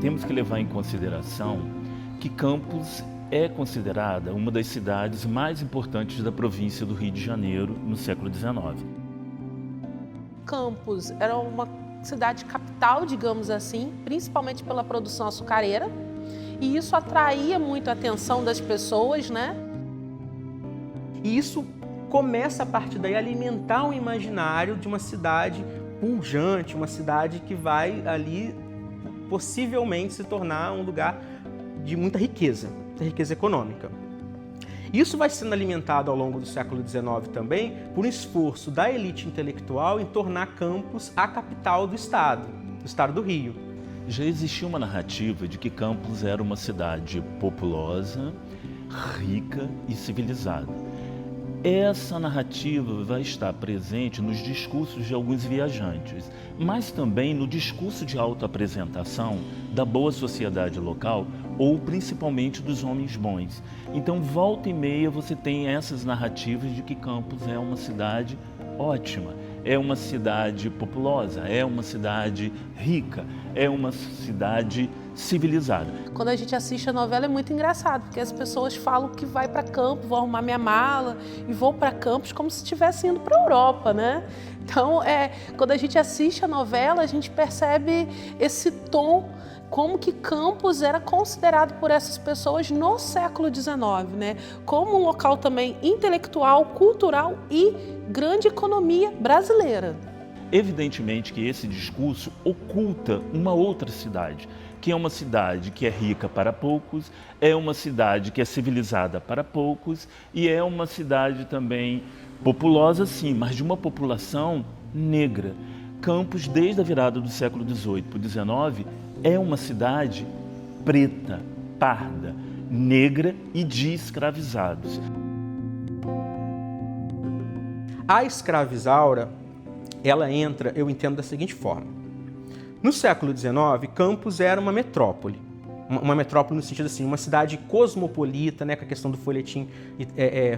Temos que levar em consideração que Campos é considerada uma das cidades mais importantes da província do Rio de Janeiro no século XIX. Campos era uma cidade capital, digamos assim, principalmente pela produção açucareira, e isso atraía muito a atenção das pessoas, né? E isso começa a partir daí a alimentar um imaginário de uma cidade pujante, uma cidade que vai ali possivelmente se tornar um lugar de muita riqueza econômica. Isso vai sendo alimentado ao longo do século XIX também por um esforço da elite intelectual em tornar Campos a capital do estado do Rio. Já existia uma narrativa de que Campos era uma cidade populosa, rica e civilizada. Essa narrativa vai estar presente nos discursos de alguns viajantes, mas também no discurso de autoapresentação da boa sociedade local ou principalmente dos homens bons. Então, volta e meia, você tem essas narrativas de que Campos é uma cidade ótima, é uma cidade populosa, é uma cidade rica, é uma cidade civilizada. Quando a gente assiste a novela é muito engraçado, porque as pessoas falam que vai para Campos, vou arrumar minha mala e vou para Campos como se estivesse indo para a Europa, né? Então, quando a gente assiste a novela, a gente percebe esse tom, como que Campos era considerado por essas pessoas no século XIX, né? Como um local também intelectual, cultural e grande economia brasileira. Evidentemente que esse discurso oculta uma outra cidade, que é uma cidade que é rica para poucos, é uma cidade que é civilizada para poucos e é uma cidade também populosa, sim, mas de uma população negra. Campos, desde a virada do século XVIII para o XIX, é uma cidade preta, parda, negra e de escravizados. A escravizaura, ela entra, eu entendo, da seguinte forma. No século XIX, Campos era uma metrópole. Uma metrópole no sentido assim, uma cidade cosmopolita, né, com a questão do folhetim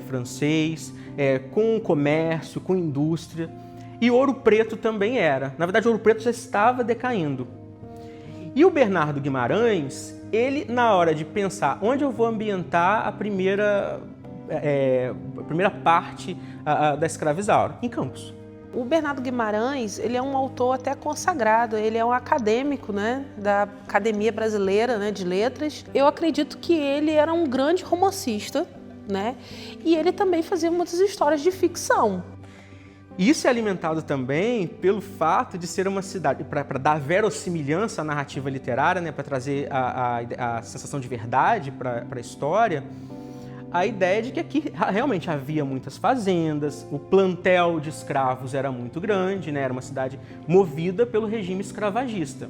francês, com comércio, com indústria. E Ouro Preto também era. Na verdade, Ouro Preto já estava decaindo. E o Bernardo Guimarães, ele, na hora de pensar onde eu vou ambientar a primeira parte da escravizaura, em Campos. O Bernardo Guimarães, ele é um autor até consagrado, ele é um acadêmico, né, da Academia Brasileira, né, de Letras. Eu acredito que ele era um grande romancista, né, e ele também fazia muitas histórias de ficção. Isso é alimentado também pelo fato de ser uma cidade, para dar verossimilhança à narrativa literária, né, para trazer a sensação de verdade para a história, a ideia de que aqui realmente havia muitas fazendas, o plantel de escravos era muito grande, né? Era uma cidade movida pelo regime escravagista.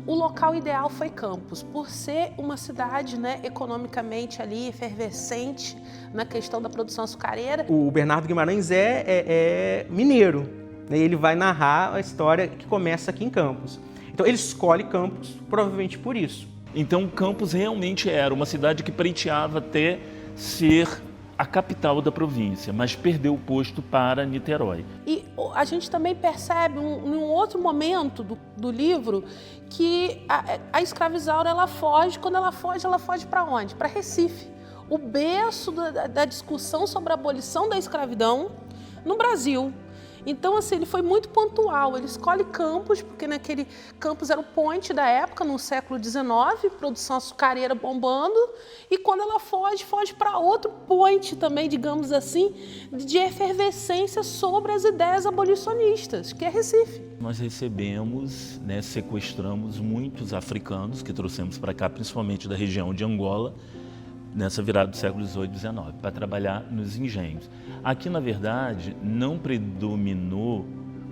O local ideal foi Campos, por ser uma cidade, né, economicamente ali efervescente na questão da produção açucareira. O Bernardo Guimarães é mineiro, né? Ele vai narrar a história que começa aqui em Campos. Então ele escolhe Campos provavelmente por isso. Então Campos realmente era uma cidade que pleiteava até ser a capital da província, mas perdeu o posto para Niterói. E a gente também percebe, em um outro momento do livro, que a escravizaura, ela foge. Quando ela foge para onde? Para Recife. O berço da discussão sobre a abolição da escravidão, no Brasil. Então, assim, ele foi muito pontual, ele escolhe Campos, porque naquele Campos era o point da época, no século XIX, produção açucareira bombando, e quando ela foge para outro point também, digamos assim, de efervescência sobre as ideias abolicionistas, que é Recife. Nós recebemos, né, sequestramos muitos africanos que trouxemos para cá, principalmente da região de Angola, nessa virada do século XVIII e XIX, para trabalhar nos engenhos. Aqui, na verdade, não predominou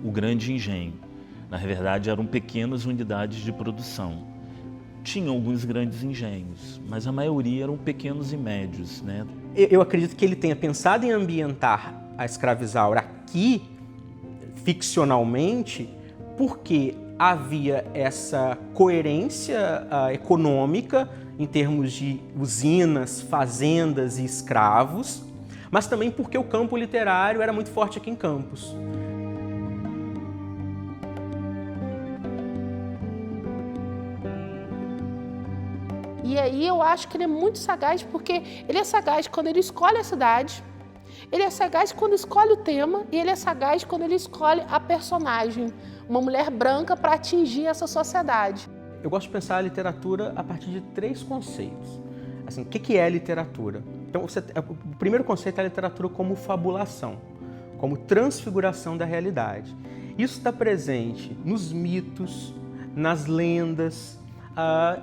o grande engenho. Na verdade, eram pequenas unidades de produção. Tinham alguns grandes engenhos, mas a maioria eram pequenos e médios, né? Eu acredito que ele tenha pensado em ambientar a escravizaura aqui, ficcionalmente, porque havia essa coerência econômica em termos de usinas, fazendas e escravos, mas também porque o campo literário era muito forte aqui em Campos. E aí eu acho que ele é muito sagaz, porque ele é sagaz quando ele escolhe a cidade, ele é sagaz quando escolhe o tema e ele é sagaz quando ele escolhe a personagem, uma mulher branca, para atingir essa sociedade. Eu gosto de pensar a literatura a partir de 3 conceitos. Assim, o que é literatura? Então, o primeiro conceito é a literatura como fabulação, como transfiguração da realidade. Isso está presente nos mitos, nas lendas,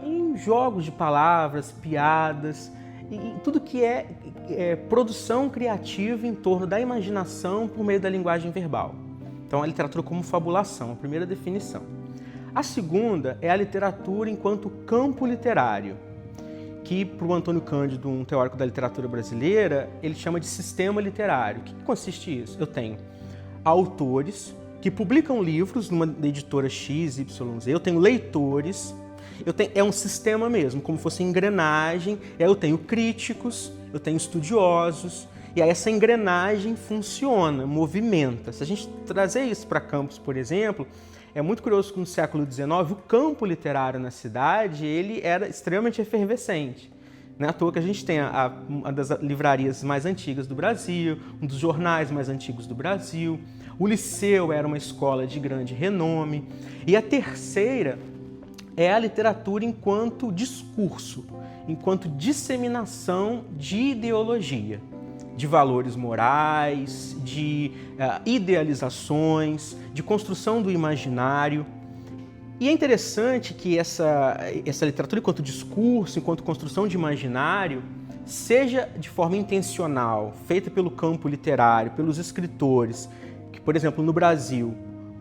em jogos de palavras, piadas, e tudo que é produção criativa em torno da imaginação por meio da linguagem verbal. Então, a literatura como fabulação, a primeira definição. A segunda é a literatura enquanto campo literário, que para o Antônio Cândido, um teórico da literatura brasileira, ele chama de sistema literário. O que consiste isso? Eu tenho autores que publicam livros numa editora X, Y, Z, eu tenho leitores, é um sistema mesmo, como fosse engrenagem, eu tenho críticos, eu tenho estudiosos, e aí essa engrenagem funciona, movimenta. Se a gente trazer isso para Campos, por exemplo, é muito curioso que no século XIX o campo literário na cidade ele era extremamente efervescente. Não é à toa que a gente tem uma das livrarias mais antigas do Brasil, um dos jornais mais antigos do Brasil. O Liceu era uma escola de grande renome. E a terceira é a literatura enquanto discurso, enquanto disseminação de ideologia, de valores morais, de idealizações, de construção do imaginário. E é interessante que essa literatura enquanto discurso, enquanto construção de imaginário, seja de forma intencional, feita pelo campo literário, pelos escritores, que, por exemplo, no Brasil,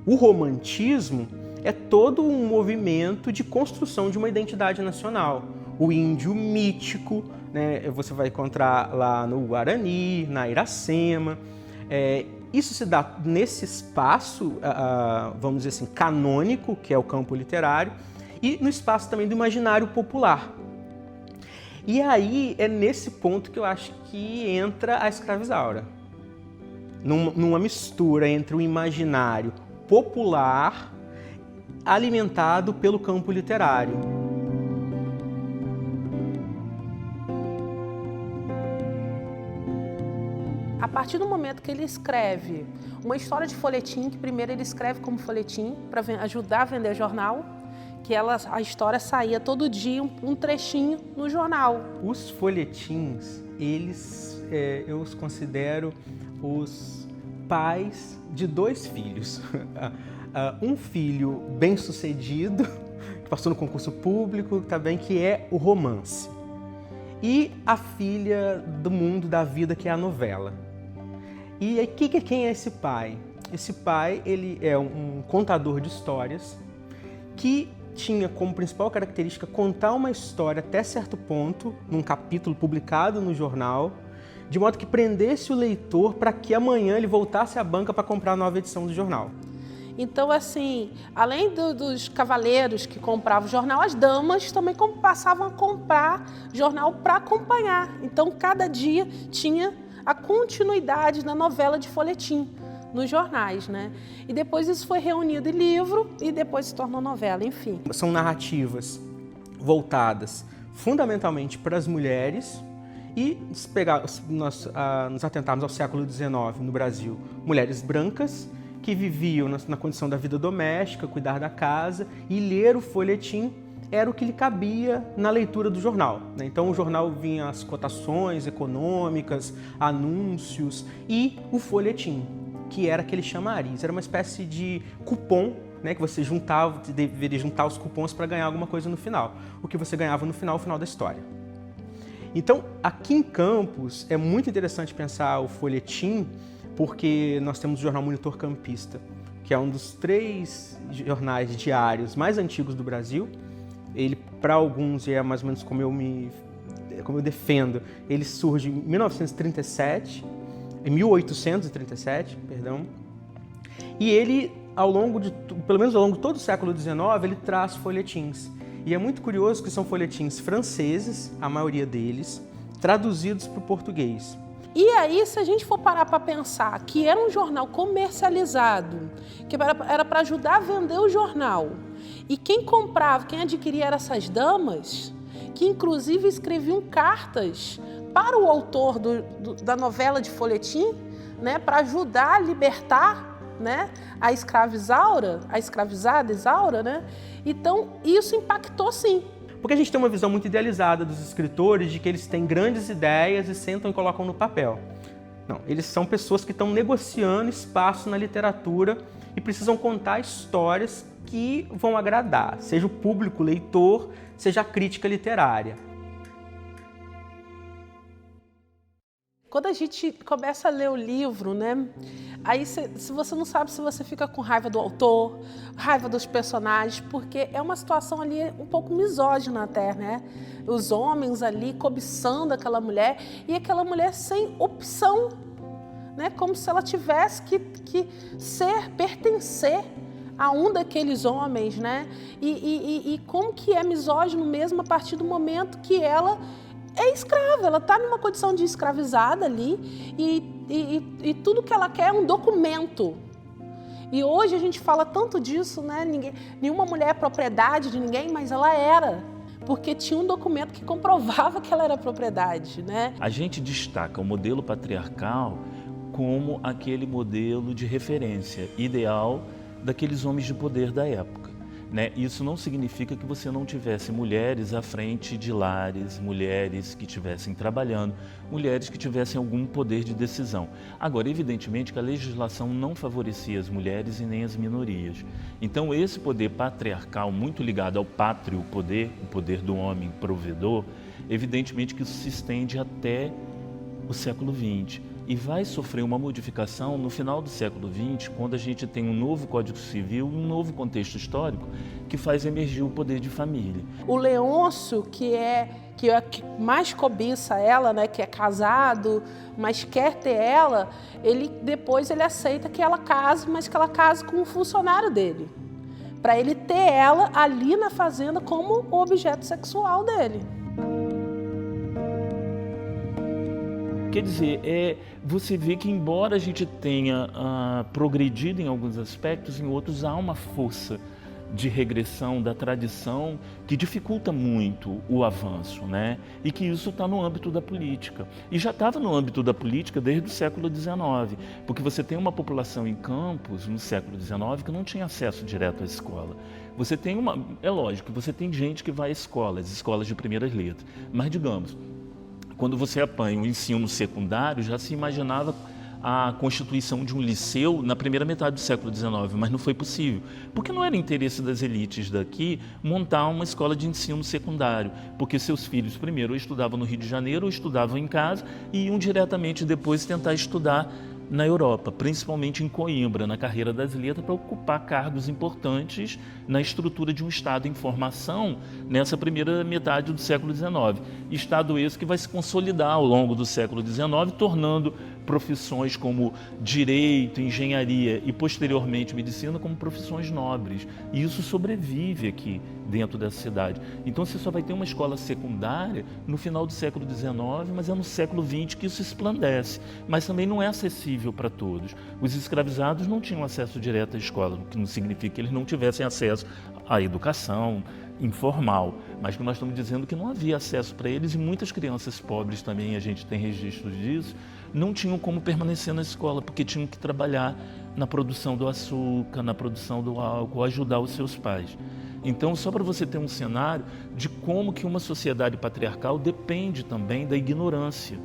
o romantismo é todo um movimento de construção de uma identidade nacional. O índio mítico, né, você vai encontrar lá no Guarani, na Iracema. Isso se dá nesse espaço, vamos dizer assim, canônico, que é o campo literário, e no espaço também do imaginário popular. E aí é nesse ponto que eu acho que entra a escravizaura. Numa mistura entre o imaginário popular alimentado pelo campo literário. A partir do momento que ele escreve uma história de folhetim, que primeiro ele escreve como folhetim para ajudar a vender jornal, que a história saía todo dia, um trechinho no jornal. Os folhetins, eu os considero os pais de 2 filhos. Um filho bem-sucedido, que passou no concurso público, também, que é o romance. E a filha do mundo, da vida, que é a novela. E aí, quem é esse pai? Esse pai, ele é um contador de histórias que tinha como principal característica contar uma história até certo ponto, num capítulo publicado no jornal, de modo que prendesse o leitor para que amanhã ele voltasse à banca para comprar a nova edição do jornal. Então, assim, além dos cavaleiros que compravam jornal, as damas também passavam a comprar jornal para acompanhar. Então, cada dia tinha a continuidade da novela de folhetim nos jornais, né? E depois isso foi reunido em livro e depois se tornou novela, enfim. São narrativas voltadas fundamentalmente para as mulheres E se nós nos atentarmos ao século XIX no Brasil, mulheres brancas que viviam na condição da vida doméstica, cuidar da casa, e ler o folhetim era o que lhe cabia na leitura do jornal, né? Então o jornal vinha as cotações econômicas, anúncios e o folhetim, que era aquele chamariz, era uma espécie de cupom, né, que você deveria juntar os cupons para ganhar alguma coisa no final. O que você ganhava no final, o final da história. Então, aqui em Campos, é muito interessante pensar o folhetim, porque nós temos o jornal Monitor Campista, que é um dos 3 jornais diários mais antigos do Brasil. Ele, para alguns, é mais ou menos como eu defendo, ele surge em 1837, perdão, e ele, pelo menos ao longo de todo o século XIX, ele traz folhetins. E é muito curioso que são folhetins franceses, a maioria deles, traduzidos para o português. E aí, se a gente for parar para pensar que era um jornal comercializado, que era para ajudar a vender o jornal, e quem comprava, quem adquiria eram essas damas, que inclusive escreviam cartas para o autor da novela de folhetim, né, para ajudar a libertar, né, a escravizada Isaura, né? Então, isso impactou sim. Porque a gente tem uma visão muito idealizada dos escritores de que eles têm grandes ideias e sentam e colocam no papel. Não, eles são pessoas que estão negociando espaço na literatura e precisam contar histórias que vão agradar, seja o público leitor, seja a crítica literária. Quando a gente começa a ler o livro, né? Aí se você não sabe se você fica com raiva do autor, raiva dos personagens, porque é uma situação ali um pouco misógina até, né? Os homens ali cobiçando aquela mulher e aquela mulher sem opção, né? Como se ela tivesse que pertencer a um daqueles homens, né? E como que é misógino mesmo a partir do momento que ela é escrava, ela está numa condição de escravizada ali e tudo que ela quer é um documento. E hoje a gente fala tanto disso, né? Nenhuma mulher é propriedade de ninguém, mas ela era, porque tinha um documento que comprovava que ela era propriedade, né? A gente destaca o modelo patriarcal como aquele modelo de referência ideal daqueles homens de poder da época. Né? Isso não significa que você não tivesse mulheres à frente de lares, mulheres que estivessem trabalhando, mulheres que tivessem algum poder de decisão. Agora, evidentemente que a legislação não favorecia as mulheres e nem as minorias. Então, esse poder patriarcal, muito ligado ao pátrio poder, o poder do homem provedor, evidentemente que isso se estende até o século XX. E vai sofrer uma modificação no final do século XX, quando a gente tem um novo Código Civil e um novo contexto histórico que faz emergir o poder de família. O Leôncio, que mais cobiça ela, né, que é casado, mas quer ter ela, depois ele aceita que ela case, mas que ela case com um funcionário dele, para ele ter ela ali na fazenda como o objeto sexual dele. Quer dizer, você vê que embora a gente tenha progredido em alguns aspectos, em outros há uma força de regressão da tradição que dificulta muito o avanço, né? E que isso está no âmbito da política. E já estava no âmbito da política desde o século XIX, porque você tem uma população em Campos, no século XIX, que não tinha acesso direto à escola. Você tem é lógico, você tem gente que vai às escolas de primeiras letras, mas digamos, quando você apanha o ensino secundário, já se imaginava a constituição de um liceu na primeira metade do século XIX, mas não foi possível, porque não era interesse das elites daqui montar uma escola de ensino secundário, porque seus filhos primeiro ou estudavam no Rio de Janeiro ou estudavam em casa e iam diretamente depois tentar estudar na Europa, principalmente em Coimbra, na carreira das letras, para ocupar cargos importantes na estrutura de um Estado em formação nessa primeira metade do século XIX. Estado esse que vai se consolidar ao longo do século XIX, tornando profissões como direito, engenharia e posteriormente medicina como profissões nobres. E isso sobrevive aqui dentro dessa cidade. Então você só vai ter uma escola secundária no final do século XIX, mas é no século XX que isso esplandece. Mas também não é acessível para todos. Os escravizados não tinham acesso direto à escola, o que não significa que eles não tivessem acesso à educação informal, mas que nós estamos dizendo que não havia acesso para eles, e muitas crianças pobres também, a gente tem registros disso, não tinham como permanecer na escola, porque tinham que trabalhar na produção do açúcar, na produção do álcool, ajudar os seus pais. Então, só para você ter um cenário de como que uma sociedade patriarcal depende também da ignorância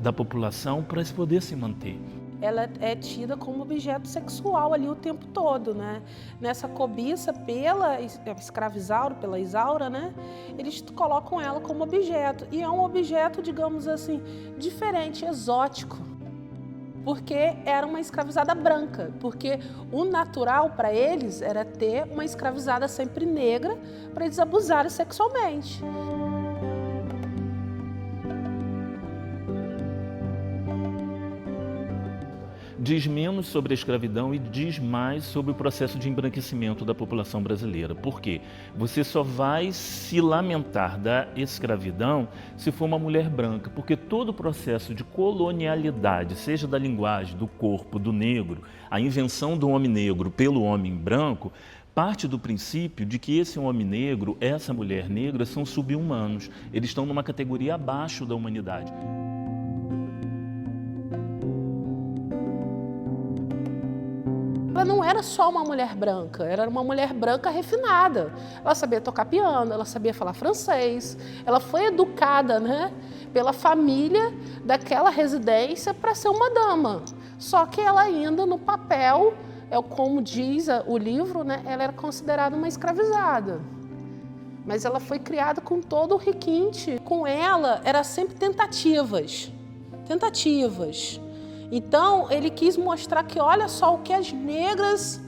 da população para poder se manter. Ela é tida como objeto sexual ali o tempo todo, né? Nessa cobiça pela escravizaura, pela Isaura, né? Eles colocam ela como objeto. E é um objeto, digamos assim, diferente, exótico. Porque era uma escravizada branca. Porque o natural para eles era ter uma escravizada sempre negra para eles abusarem sexualmente. Diz menos sobre a escravidão e diz mais sobre o processo de embranquecimento da população brasileira. Por quê? Você só vai se lamentar da escravidão se for uma mulher branca, porque todo o processo de colonialidade, seja da linguagem, do corpo, do negro, a invenção do homem negro pelo homem branco, parte do princípio de que esse homem negro, essa mulher negra, são sub-humanos. Eles estão numa categoria abaixo da humanidade. Ela não era só uma mulher branca, era uma mulher branca refinada. Ela sabia tocar piano, ela sabia falar francês, ela foi educada, né, pela família daquela residência para ser uma dama. Só que ela ainda no papel, como diz o livro, né, ela era considerada uma escravizada. Mas ela foi criada com todo o requinte. Com ela, era sempre tentativas. Então, ele quis mostrar que, olha só o que as negras,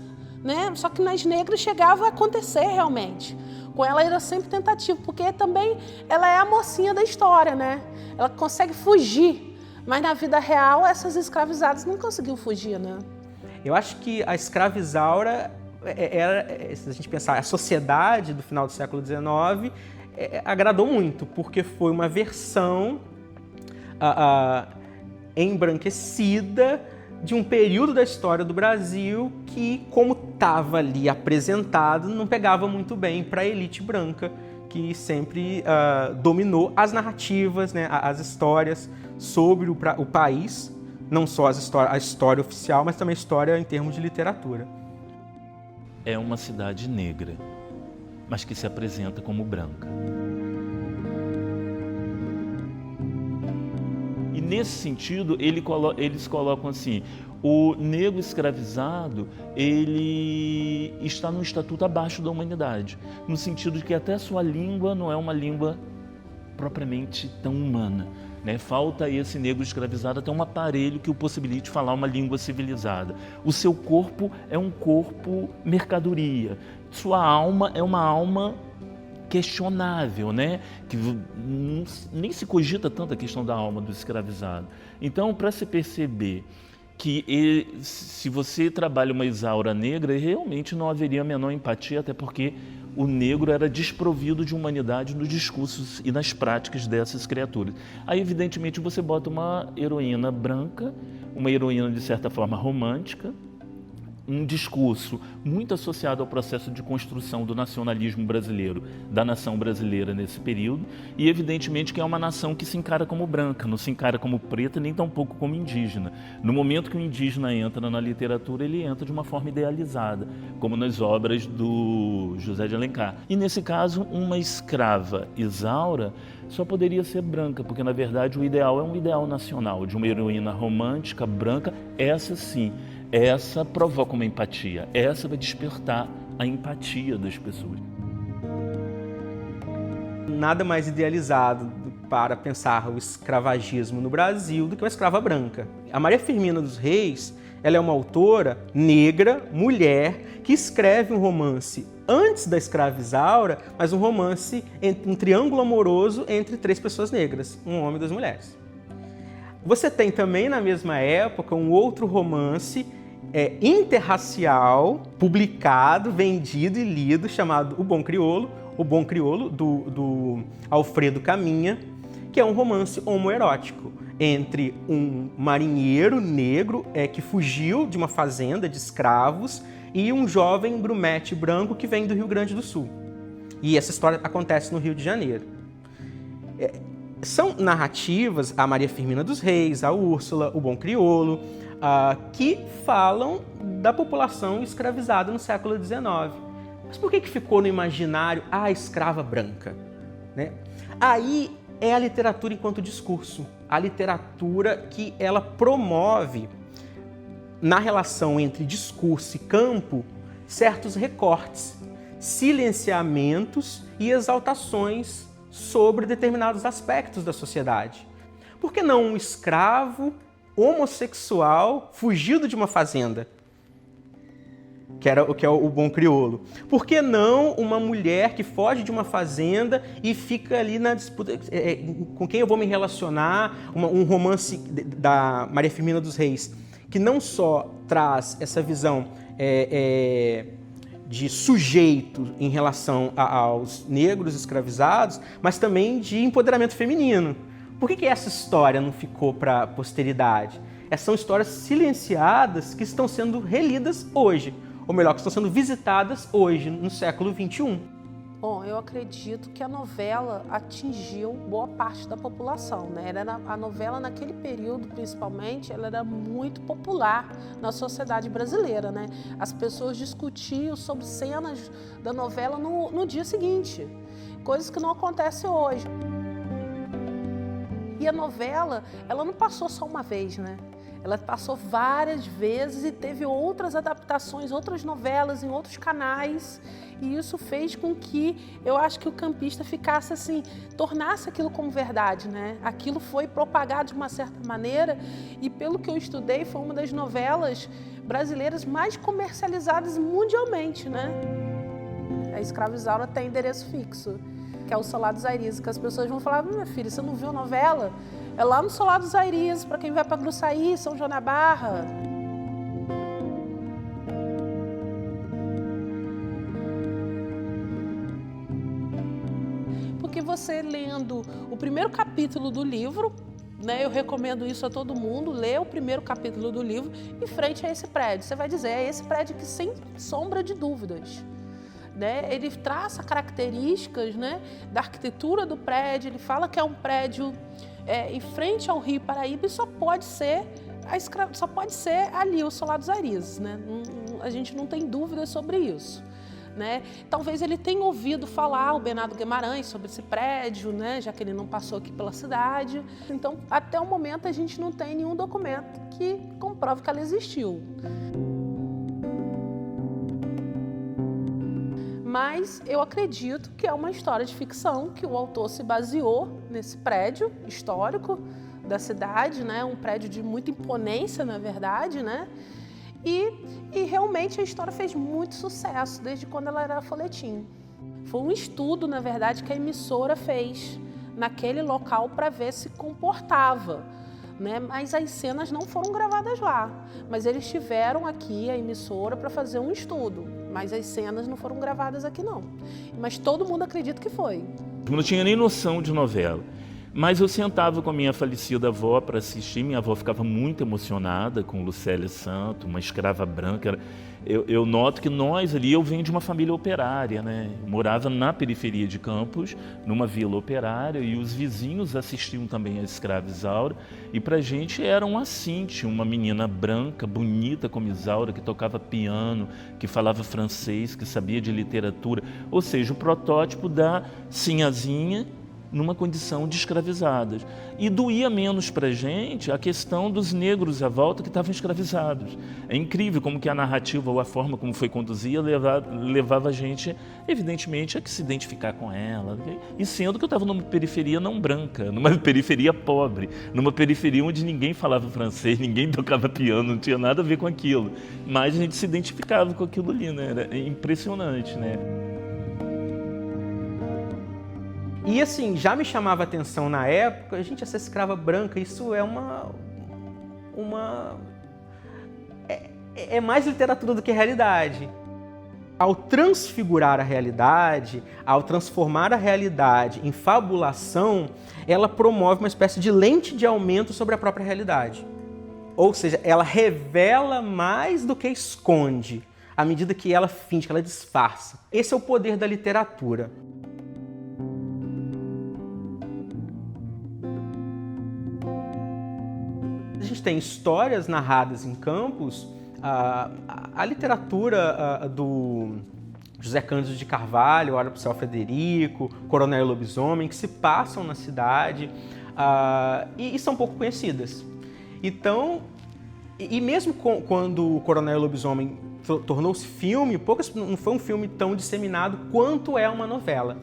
né? Só que nas negras chegava a acontecer realmente. Com ela era sempre tentativa, porque também ela é a mocinha da história, né? Ela consegue fugir, mas na vida real essas escravizadas não conseguiam fugir, né? Eu acho que a escravizaura era, se a gente pensar, a sociedade do final do século XIX agradou muito, porque foi uma versão embranquecida de um período da história do Brasil que, como estava ali apresentado, não pegava muito bem para a elite branca, que sempre dominou as narrativas, né, as histórias sobre o país, não só a história oficial, mas também a história em termos de literatura. É uma cidade negra, mas que se apresenta como branca. E nesse sentido, eles colocam assim, o negro escravizado, ele está num estatuto abaixo da humanidade, no sentido de que até a sua língua não é uma língua propriamente tão humana, né? Falta a esse negro escravizado até um aparelho que o possibilite falar uma língua civilizada. O seu corpo é um corpo mercadoria, sua alma é uma alma questionável, né? Que nem se cogita tanto a questão da alma do escravizado. Então, para se perceber que se você trabalha uma Isaura negra, realmente não haveria a menor empatia, até porque o negro era desprovido de humanidade nos discursos e nas práticas dessas criaturas. Aí, evidentemente, você bota uma heroína branca, uma heroína de certa forma romântica, um discurso muito associado ao processo de construção do nacionalismo brasileiro, da nação brasileira nesse período, e evidentemente que é uma nação que se encara como branca, não se encara como preta, nem tampouco como indígena. No momento que o indígena entra na literatura, ele entra de uma forma idealizada, como nas obras do José de Alencar. E nesse caso, uma escrava Isaura só poderia ser branca, porque na verdade o ideal é um ideal nacional, de uma heroína romântica, branca, essa sim. Essa provoca uma empatia, essa vai despertar a empatia das pessoas. Nada mais idealizado para pensar o escravagismo no Brasil do que uma escrava branca. A Maria Firmina dos Reis, ela é uma autora negra, mulher, que escreve um romance antes da escravizaura, mas um romance, um triângulo amoroso entre três pessoas negras, um homem e duas mulheres. Você tem também, na mesma época, um outro romance interracial, publicado, vendido e lido, chamado O Bom Crioulo, do Alfredo Caminha, que é um romance homoerótico entre um marinheiro negro que fugiu de uma fazenda de escravos e um jovem brumete branco que vem do Rio Grande do Sul. E essa história acontece no Rio de Janeiro. São narrativas, a Maria Firmina dos Reis, a Úrsula, o Bom Crioulo, que falam da população escravizada no século XIX. Mas por que ficou no imaginário a escrava branca? Né? Aí é a literatura enquanto discurso, a literatura que ela promove, na relação entre discurso e campo, certos recortes, silenciamentos e exaltações sobre determinados aspectos da sociedade. Por que não um escravo homossexual fugido de uma fazenda, que é o Bom Crioulo? Por que não uma mulher que foge de uma fazenda e fica ali na disputa com quem eu vou me relacionar? Um romance da Maria Firmina dos Reis, que não só traz essa visão de sujeito em relação aos negros escravizados, mas também de empoderamento feminino. Por que essa história não ficou para a posteridade? São histórias silenciadas que estão sendo relidas hoje, ou melhor, que estão sendo visitadas hoje, no século XXI. Bom, eu acredito que a novela atingiu boa parte da população, né? A novela, naquele período, principalmente, ela era muito popular na sociedade brasileira, né? As pessoas discutiam sobre cenas da novela no dia seguinte, coisas que não acontecem hoje. E a novela, ela não passou só uma vez, né? Ela passou várias vezes e teve outras adaptações, outras novelas em outros canais. E isso fez com que, eu acho que o campista ficasse assim, tornasse aquilo como verdade, né? Aquilo foi propagado de uma certa maneira e, pelo que eu estudei, foi uma das novelas brasileiras mais comercializadas mundialmente, né? A Escrava Isaura tem endereço fixo, que é o Solar dos Aires, que as pessoas vão falar: minha filha, você não viu a novela? É lá no Solar dos Aires, para quem vai para Gruçaí, São João da Barra. Porque você lendo o primeiro capítulo do livro, né, eu recomendo isso a todo mundo, ler o primeiro capítulo do livro em frente a esse prédio. Você vai dizer, é esse prédio que, sem sombra de dúvidas, né, ele traça características, né, da arquitetura do prédio, ele fala que é um prédio em frente ao Rio Paraíba e só pode ser ali o Solar dos Aires, né? A gente não tem dúvidas sobre isso, né? Talvez ele tenha ouvido falar, o Bernardo Guimarães, sobre esse prédio, né, já que ele não passou aqui pela cidade. Então, até o momento, a gente não tem nenhum documento que comprove que ela existiu. Mas eu acredito que é uma história de ficção, que o autor se baseou nesse prédio histórico da cidade, né? Um prédio de muita imponência, na verdade, né? E realmente a história fez muito sucesso desde quando ela era folhetim. Foi um estudo, na verdade, que a emissora fez naquele local para ver se comportava, né? Mas as cenas não foram gravadas lá. Mas eles tiveram aqui, a emissora, para fazer um estudo. Mas as cenas não foram gravadas aqui, não. Mas todo mundo acredita que foi. Eu não tinha nem noção de novela. Mas eu sentava com a minha falecida avó para assistir. Minha avó ficava muito emocionada com Lucélia Santo, uma escrava branca. Eu noto que nós ali, eu venho de uma família operária, né? Eu morava na periferia de Campos, numa vila operária, e os vizinhos assistiam também a Escrava Isaura. E pra gente era uma Cíntia, uma menina branca, bonita como Isaura, que tocava piano, que falava francês, que sabia de literatura. Ou seja, o protótipo da sinhazinha numa condição de escravizadas. E doía menos para a gente a questão dos negros à volta que estavam escravizados. É incrível como que a narrativa ou a forma como foi conduzida levava a gente, evidentemente, a que se identificar com ela. E sendo que eu estava numa periferia não branca, numa periferia pobre, numa periferia onde ninguém falava francês, ninguém tocava piano, não tinha nada a ver com aquilo. Mas a gente se identificava com aquilo ali, né? Era impressionante, né? E assim, já me chamava a atenção na época, gente, essa escrava branca, isso é é mais literatura do que realidade. Ao transfigurar a realidade, ao transformar a realidade em fabulação, ela promove uma espécie de lente de aumento sobre a própria realidade. Ou seja, ela revela mais do que esconde, à medida que ela finge, que ela disfarça. Esse é o poder da literatura. A gente tem histórias narradas em Campos. A literatura do José Cândido de Carvalho, Olha para o Céu Frederico, Coronel Lobisomem, que se passam na cidade e são pouco conhecidas. Então, e mesmo quando o Coronel Lobisomem tornou-se filme, não foi um filme tão disseminado quanto é uma novela.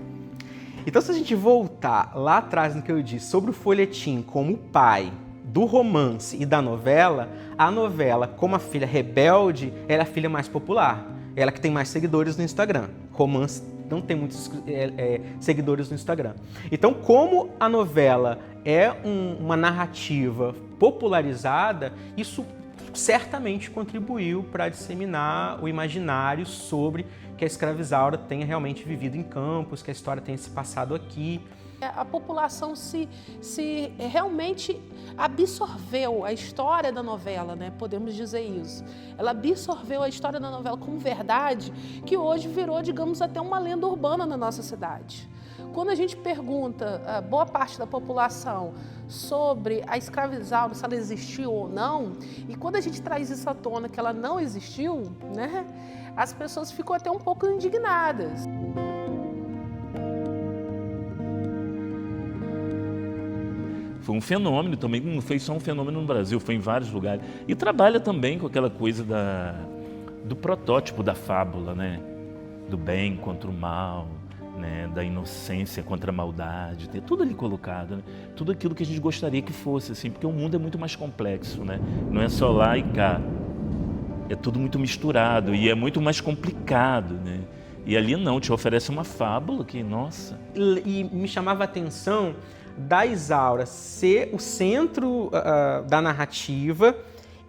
Então, se a gente voltar lá atrás no que eu disse sobre o folhetim como pai do romance e da novela, a novela, como a filha rebelde, ela é a filha mais popular. Ela que tem mais seguidores no Instagram. Romance não tem muitos seguidores no Instagram. Então, como a novela é uma narrativa popularizada, isso certamente contribuiu para disseminar o imaginário sobre que a escravizaura tenha realmente vivido em Campos, que a história tenha se passado aqui. A população se realmente absorveu a história da novela, né? Podemos dizer isso. Ela absorveu a história da novela como verdade, que hoje virou, digamos, até uma lenda urbana na nossa cidade. Quando a gente pergunta a boa parte da população sobre a escravizaura, se ela existiu ou não, e quando a gente traz isso à tona que ela não existiu, né? As pessoas ficam até um pouco indignadas. Foi um fenômeno também, não foi só um fenômeno no Brasil, foi em vários lugares. E trabalha também com aquela coisa do protótipo da fábula, né? Do bem contra o mal, né? Da inocência contra a maldade, tem tudo ali colocado, né? Tudo aquilo que a gente gostaria que fosse, assim, porque o mundo é muito mais complexo, né? Não é só lá e cá, é tudo muito misturado e é muito mais complicado, né? E ali não, te oferece uma fábula que, nossa... E me chamava a atenção da Isaura ser o centro da narrativa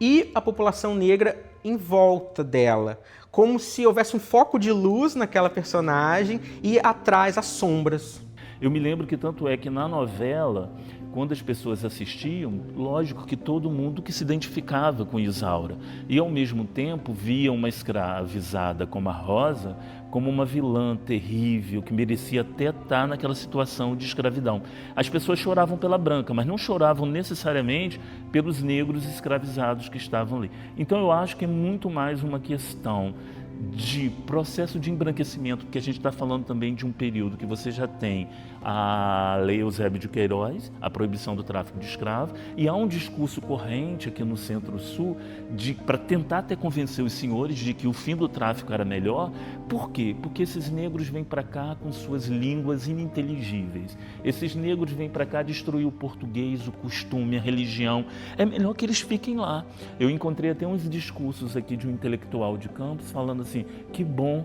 e a população negra em volta dela, como se houvesse um foco de luz naquela personagem e atrás as sombras. Eu me lembro que tanto é que na novela, quando as pessoas assistiam, lógico que todo mundo que se identificava com Isaura e ao mesmo tempo via uma escravizada como a Rosa como uma vilã terrível, que merecia até estar naquela situação de escravidão. As pessoas choravam pela branca, mas não choravam necessariamente pelos negros escravizados que estavam ali. Então eu acho que é muito mais uma questão de processo de embranquecimento, porque a gente está falando também de um período que você já tem a Lei Eusébio de Queiroz, a proibição do tráfico de escravos, e há um discurso corrente aqui no Centro-Sul para tentar até convencer os senhores de que o fim do tráfico era melhor. Por quê? Porque esses negros vêm para cá com suas línguas ininteligíveis. Esses negros vêm para cá destruir o português, o costume, a religião. É melhor que eles fiquem lá. Eu encontrei até uns discursos aqui de um intelectual de Campos falando assim, que bom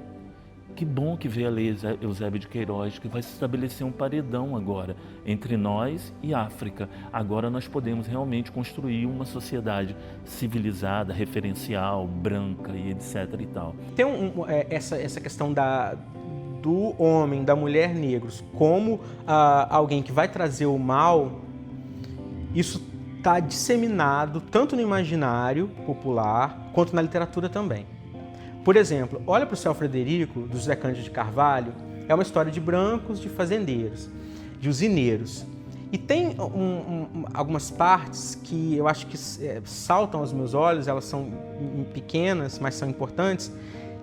que veio a Lei Eusébio de Queiroz, que vai se estabelecer um paredão agora entre nós e África. Agora nós podemos realmente construir uma sociedade civilizada, referencial, branca e etc. e tal. Tem essa questão do homem, da mulher negros, como alguém que vai trazer o mal, isso está disseminado tanto no imaginário popular quanto na literatura também. Por exemplo, Olha para o Céu Frederico, do José Cândido de Carvalho, é uma história de brancos, de fazendeiros, de usineiros. E tem algumas partes que eu acho que saltam aos meus olhos, elas são pequenas, mas são importantes,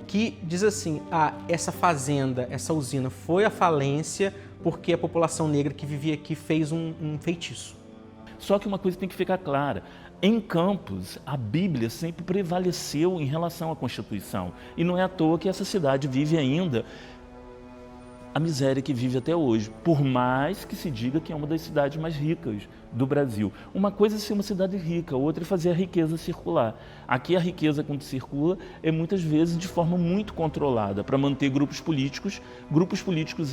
que diz assim, essa fazenda, essa usina foi à falência porque a população negra que vivia aqui fez um feitiço. Só que uma coisa tem que ficar clara. Em Campos, a Bíblia sempre prevaleceu em relação à Constituição. E não é à toa que essa cidade vive ainda a miséria que vive até hoje, por mais que se diga que é uma das cidades mais ricas do Brasil. Uma coisa é ser uma cidade rica, outra é fazer a riqueza circular. Aqui a riqueza, quando circula, é muitas vezes de forma muito controlada, para manter grupos políticos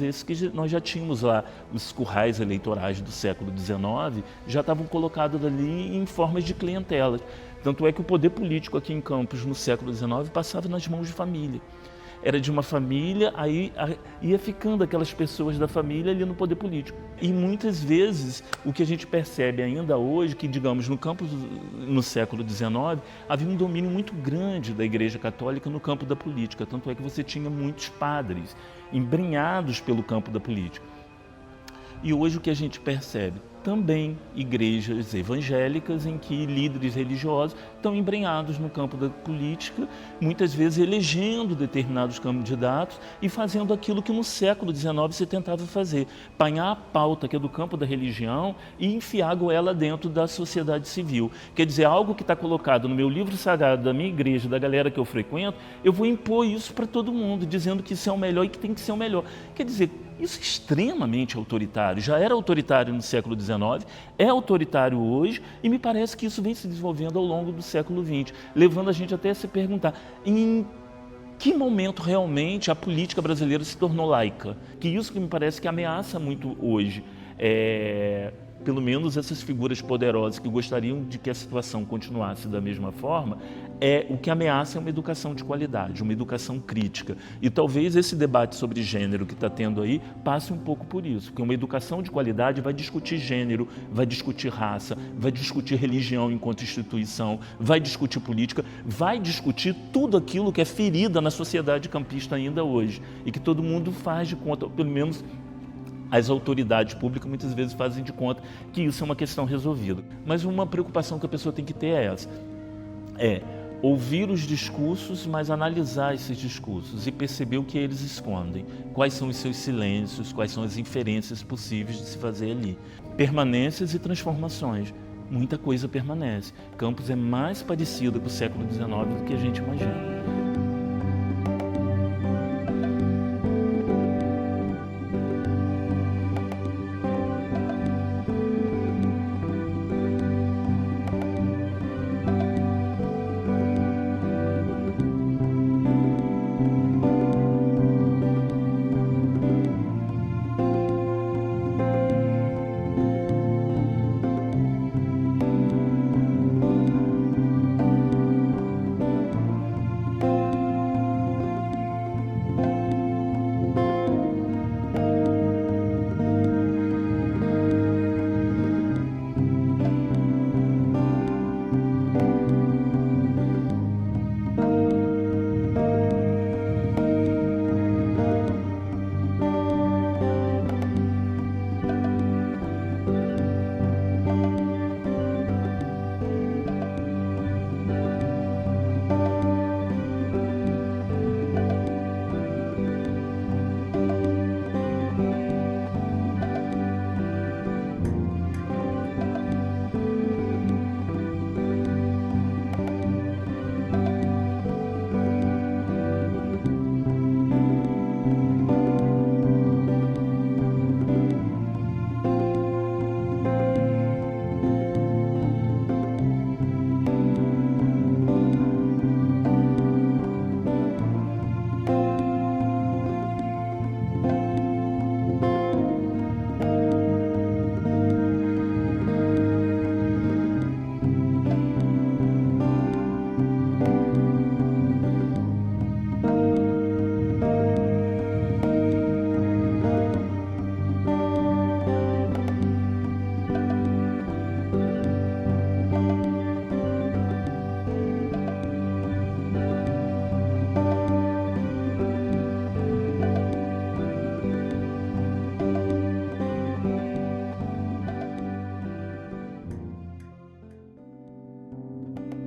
esses que nós já tínhamos lá. Os currais eleitorais do século XIX já estavam colocados ali em formas de clientelas. Tanto é que o poder político aqui em Campos, no século XIX, passava nas mãos de família. Era de uma família, aí ia ficando aquelas pessoas da família ali no poder político. E muitas vezes o que a gente percebe ainda hoje, que digamos no campo, no século XIX, havia um domínio muito grande da Igreja Católica no campo da política. Tanto é que você tinha muitos padres embrenhados pelo campo da política. E hoje o que a gente percebe? Também igrejas evangélicas em que líderes religiosos estão embrenhados no campo da política, muitas vezes elegendo determinados candidatos e fazendo aquilo que no século XIX se tentava fazer, apanhar a pauta que é do campo da religião e enfiar a goela dentro da sociedade civil. Quer dizer, algo que está colocado no meu livro sagrado, da minha igreja, da galera que eu frequento, eu vou impor isso para todo mundo, dizendo que isso é o melhor e que tem que ser o melhor. Quer dizer, isso é extremamente autoritário, já era autoritário no século XIX, é autoritário hoje e me parece que isso vem se desenvolvendo ao longo do século XX, levando a gente até a se perguntar em que momento realmente a política brasileira se tornou laica, que isso que me parece que ameaça muito hoje. Pelo menos essas figuras poderosas que gostariam de que a situação continuasse da mesma forma, o que ameaça é uma educação de qualidade, uma educação crítica. E talvez esse debate sobre gênero que está tendo aí passe um pouco por isso, porque uma educação de qualidade vai discutir gênero, vai discutir raça, vai discutir religião enquanto instituição, vai discutir política, vai discutir tudo aquilo que é ferida na sociedade campista ainda hoje e que todo mundo faz de conta, pelo menos as autoridades públicas muitas vezes fazem de conta que isso é uma questão resolvida. Mas uma preocupação que a pessoa tem que ter é essa. Ouvir os discursos, mas analisar esses discursos e perceber o que eles escondem. Quais são os seus silêncios, quais são as inferências possíveis de se fazer ali. Permanências e transformações. Muita coisa permanece. Campos é mais parecido com o século XIX do que a gente imagina.